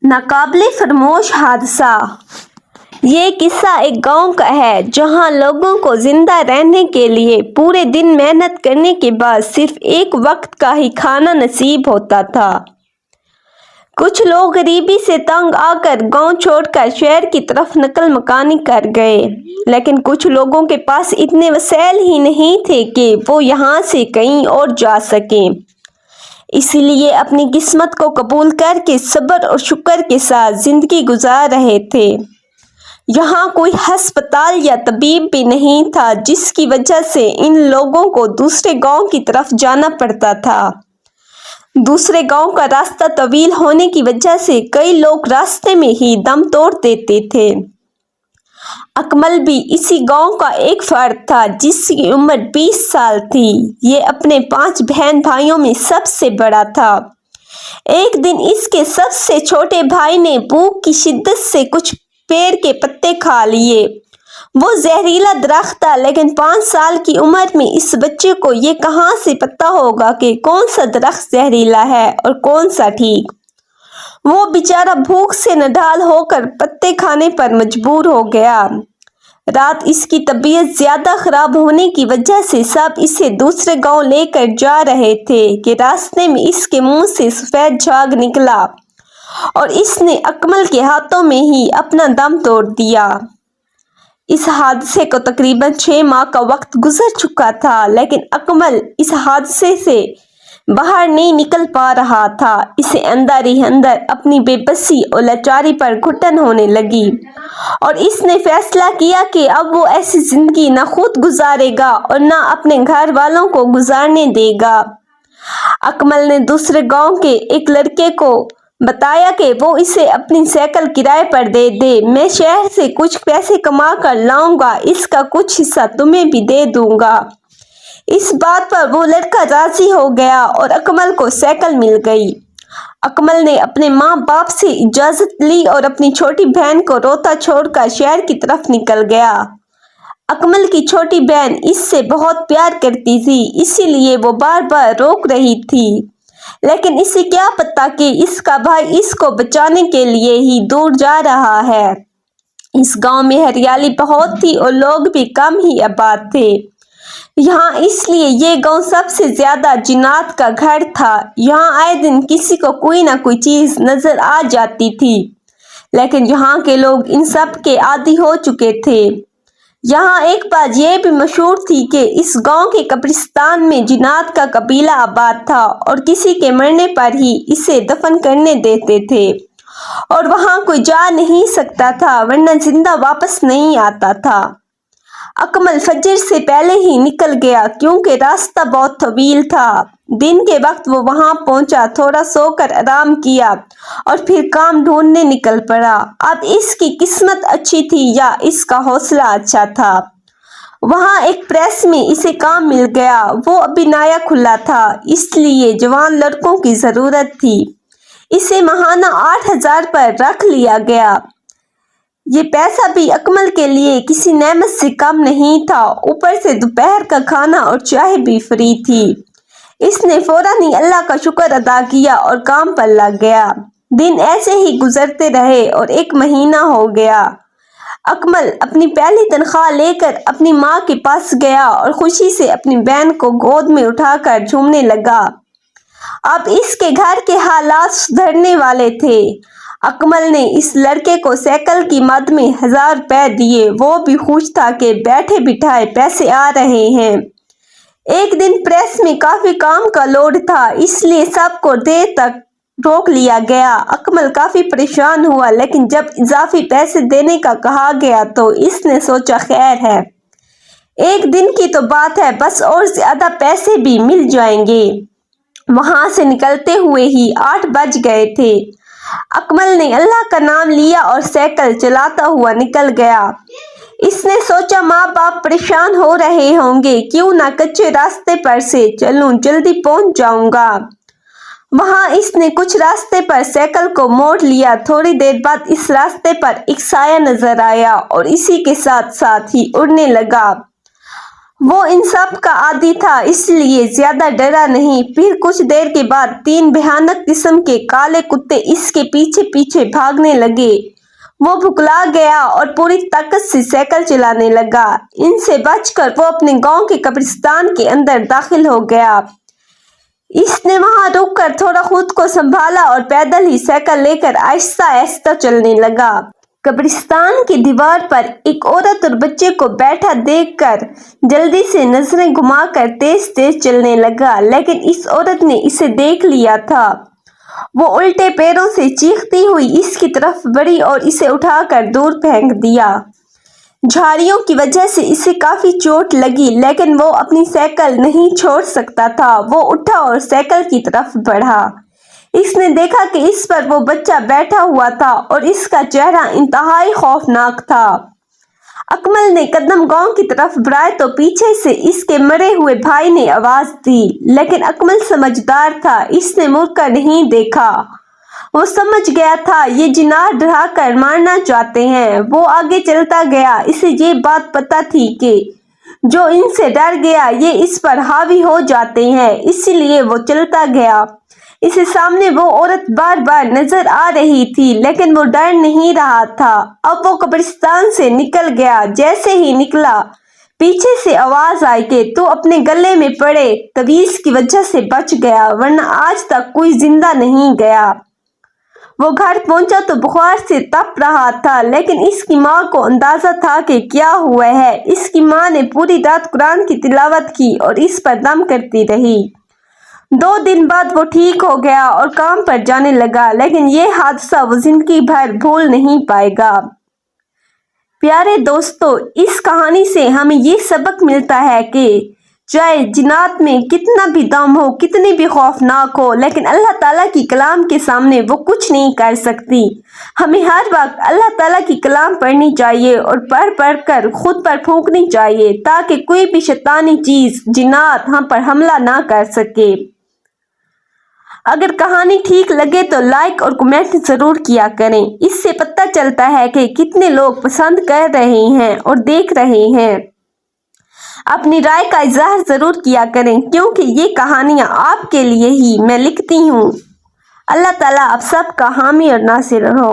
ناقابل فراموش حادثہ۔ یہ قصہ ایک گاؤں کا ہے جہاں لوگوں کو زندہ رہنے کے لیے پورے دن محنت کرنے کے بعد صرف ایک وقت کا ہی کھانا نصیب ہوتا تھا۔ کچھ لوگ غریبی سے تنگ آ کر گاؤں چھوڑ کر شہر کی طرف نقل مکانی کر گئے، لیکن کچھ لوگوں کے پاس اتنے وسائل ہی نہیں تھے کہ وہ یہاں سے کہیں اور جا سکیں، اس لیے اپنی قسمت کو قبول کر کے صبر اور شکر کے ساتھ زندگی گزار رہے تھے۔ یہاں کوئی ہسپتال یا طبیب بھی نہیں تھا، جس کی وجہ سے ان لوگوں کو دوسرے گاؤں کی طرف جانا پڑتا تھا۔ دوسرے گاؤں کا راستہ طویل ہونے کی وجہ سے کئی لوگ راستے میں ہی دم توڑ دیتے تھے۔ اکمل بھی اسی گاؤں کا ایک فرد تھا جس کی عمر 20 سال تھی۔ یہ اپنے 5 بہن بھائیوں میں سب سے بڑا تھا۔ ایک دن اس کے سب سے چھوٹے بھائی نے بھوک کی شدت سے کچھ پیڑ کے پتے کھا لیے۔ وہ زہریلا درخت تھا، لیکن 5 سال کی عمر میں اس بچے کو یہ کہاں سے پتا ہوگا کہ کون سا درخت زہریلا ہے اور کون سا ٹھیک۔ وہ بیچارہ بھوک سے نڈال ہو کر پتے کھانے پر مجبور ہو گیا۔ رات اس کی طبیعت زیادہ خراب ہونے کی وجہ سے سب اسے دوسرے گاؤں لے کر جا رہے تھے کہ راستے میں اس کے منہ سے سفید جھاگ نکلا اور اس نے اکمل کے ہاتھوں میں ہی اپنا دم توڑ دیا۔ اس حادثے کو تقریباً 6 ماہ کا وقت گزر چکا تھا، لیکن اکمل اس حادثے سے باہر نہیں نکل پا رہا تھا۔ اسے اندر ہی اندر اپنی بے بسی اور لاچاری پر گھٹن ہونے لگی اور اس نے فیصلہ کیا کہ اب وہ ایسی زندگی نہ خود گزارے گا اور نہ اپنے گھر والوں کو گزارنے دے گا۔ اکمل نے دوسرے گاؤں کے ایک لڑکے کو بتایا کہ وہ اسے اپنی سائیکل کرائے پر دے دے، میں شہر سے کچھ پیسے کما کر لاؤں گا، اس کا کچھ حصہ تمہیں بھی دے دوں گا۔ اس بات پر وہ لڑکا راضی ہو گیا اور اکمل کو سائیکل مل گئی۔ اکمل نے اپنے ماں باپ سے اجازت لی اور اپنی چھوٹی بہن کو روتا چھوڑ کر شہر کی طرف نکل گیا۔ اکمل کی چھوٹی بہن اس سے بہت پیار کرتی تھی، اسی لیے وہ بار بار روک رہی تھی، لیکن اسے کیا پتا کہ اس کا بھائی اس کو بچانے کے لیے ہی دور جا رہا ہے۔ اس گاؤں میں ہریالی بہت تھی اور لوگ بھی کم ہی آباد تھے۔ یہاں اس لیے یہ گاؤں سب سے زیادہ جنات کا گھر تھا۔ یہاں آئے دن کسی کو کوئی نہ کوئی چیز نظر آ جاتی تھی، لیکن یہاں کے لوگ ان سب کے عادی ہو چکے تھے۔ یہاں ایک بات یہ بھی مشہور تھی کہ اس گاؤں کے قبرستان میں جنات کا قبیلہ آباد تھا اور کسی کے مرنے پر ہی اسے دفن کرنے دیتے تھے اور وہاں کوئی جا نہیں سکتا تھا، ورنہ زندہ واپس نہیں آتا تھا۔ اکمل فجر سے پہلے ہی نکل گیا کیونکہ راستہ بہت طویل تھا۔ دن کے وقت وہ وہاں پہنچا، تھوڑا سو کر آرام کیا اور پھر کام ڈھونڈنے نکل پڑا۔ اب اس کی قسمت اچھی تھی یا اس کا حوصلہ اچھا تھا، وہاں ایک پریس میں اسے کام مل گیا۔ وہ ابھی نیا کھلا تھا، اس لیے جوان لڑکوں کی ضرورت تھی۔ اسے ماہانہ 8,000 پر رکھ لیا گیا۔ یہ پیسہ بھی اکمل کے لیے کسی نعمت سے کم نہیں تھا، اوپر سے دوپہر کا کھانا اور چائے بھی فری تھی۔ اس نے فوراً ہی اللہ کا شکر ادا کیا اور کام پر لگ گیا۔ دن ایسے ہی گزرتے رہے اور 1 مہینہ ہو گیا۔ اکمل اپنی پہلی تنخواہ لے کر اپنی ماں کے پاس گیا اور خوشی سے اپنی بہن کو گود میں اٹھا کر جھومنے لگا۔ اب اس کے گھر کے حالات سدھرنے والے تھے۔ اکمل نے اس لڑکے کو سائیکل کی مد میں 1000 روپے دیے، وہ بھی خوش تھا کہ بیٹھے بٹھائے پیسے آ رہے ہیں۔ ایک دن پریس میں کافی کام کا لوڈ تھا، اس لیے سب کو دیر تک روک لیا گیا۔ اکمل کافی پریشان ہوا، لیکن جب اضافی پیسے دینے کا کہا گیا تو اس نے سوچا خیر ہے، ایک دن کی تو بات ہے، بس اور زیادہ پیسے بھی مل جائیں گے۔ وہاں سے نکلتے ہوئے ہی 8 بج گئے تھے۔ اکمل نے اللہ کا نام لیا اور سائیکل چلاتا ہوا نکل گیا۔ اس نے سوچا ماں باپ پریشان ہو رہے ہوں گے، کیوں نہ کچے راستے پر سے چلوں، جلدی پہنچ جاؤں گا۔ وہاں اس نے کچھ راستے پر سائیکل کو موڑ لیا۔ تھوڑی دیر بعد اس راستے پر ایک سایہ نظر آیا اور اسی کے ساتھ ساتھ ہی اڑنے لگا۔ وہ ان سب کا عادی تھا، اس لیے زیادہ ڈرا نہیں۔ پھر کچھ دیر کے بعد 3 بھیانک قسم کے کالے کتے اس کے پیچھے پیچھے بھاگنے لگے۔ وہ بھکلا گیا اور پوری طاقت سے سائیکل چلانے لگا۔ ان سے بچ کر وہ اپنے گاؤں کے قبرستان کے اندر داخل ہو گیا۔ اس نے وہاں رک کر تھوڑا خود کو سنبھالا اور پیدل ہی سائیکل لے کر آہستہ آہستہ چلنے لگا۔ قبرستان کی دیوار پر ایک عورت اور بچے کو بیٹھا دیکھ کر جلدی سے نظریں گھما کر تیز تیز چلنے لگا، لیکن اس عورت نے اسے دیکھ لیا تھا۔ وہ الٹے پیروں سے چیختی ہوئی اس کی طرف بڑھی اور اسے اٹھا کر دور پھینک دیا۔ جھاڑیوں کی وجہ سے اسے کافی چوٹ لگی، لیکن وہ اپنی سائیکل نہیں چھوڑ سکتا تھا۔ وہ اٹھا اور سائیکل کی طرف بڑھا۔ اس نے دیکھا کہ اس پر وہ بچہ بیٹھا ہوا تھا اور اس کا چہرہ انتہائی خوفناک تھا۔ اکمل نے قدم گاؤں کی طرف بڑھائے تو پیچھے سے اس کے مرے ہوئے بھائی نے آواز دی، لیکن اکمل سمجھدار تھا، اس نے مڑ کر نہیں دیکھا۔ وہ سمجھ گیا تھا یہ جنات ڈرا کر مارنا چاہتے ہیں۔ وہ آگے چلتا گیا۔ اسے یہ بات پتہ تھی کہ جو ان سے ڈر گیا یہ اس پر حاوی ہو جاتے ہیں، اسی لیے وہ چلتا گیا۔ اسے سامنے وہ عورت بار بار نظر آ رہی تھی، لیکن وہ ڈر نہیں رہا تھا۔ اب وہ قبرستان سے نکل گیا۔ جیسے ہی نکلا، پیچھے سے آواز آئی کہ تو اپنے گلے میں پڑے تعویذ کی وجہ سے بچ گیا، ورنہ آج تک کوئی زندہ نہیں گیا۔ وہ گھر پہنچا تو بخار سے تپ رہا تھا، لیکن اس کی ماں کو اندازہ تھا کہ کیا ہوا ہے۔ اس کی ماں نے پوری رات قرآن کی تلاوت کی اور اس پر دم کرتی رہی۔ 2 دن بعد وہ ٹھیک ہو گیا اور کام پر جانے لگا، لیکن یہ حادثہ وہ زندگی بھر بھول نہیں پائے گا۔ پیارے دوستو، اس کہانی سے ہمیں یہ سبق ملتا ہے کہ چاہے جنات میں کتنا بھی دم ہو، کتنی بھی خوفناک ہو، لیکن اللہ تعالیٰ کی کلام کے سامنے وہ کچھ نہیں کر سکتی۔ ہمیں ہر وقت اللہ تعالیٰ کی کلام پڑھنی چاہیے اور پڑھ پڑھ کر خود پر پھونکنی چاہیے، تاکہ کوئی بھی شیطانی چیز، جنات ہم پر حملہ نہ کر سکے۔ اگر کہانی ٹھیک لگے تو لائک اور کمنٹ ضرور کیا کریں۔ اس سے پتہ چلتا ہے کہ کتنے لوگ پسند کر رہے ہیں اور دیکھ رہے ہیں۔ اپنی رائے کا اظہار ضرور کیا کریں، کیونکہ یہ کہانیاں آپ کے لیے ہی میں لکھتی ہوں۔ اللہ تعالیٰ آپ سب کا حامی اور ناصر ہو۔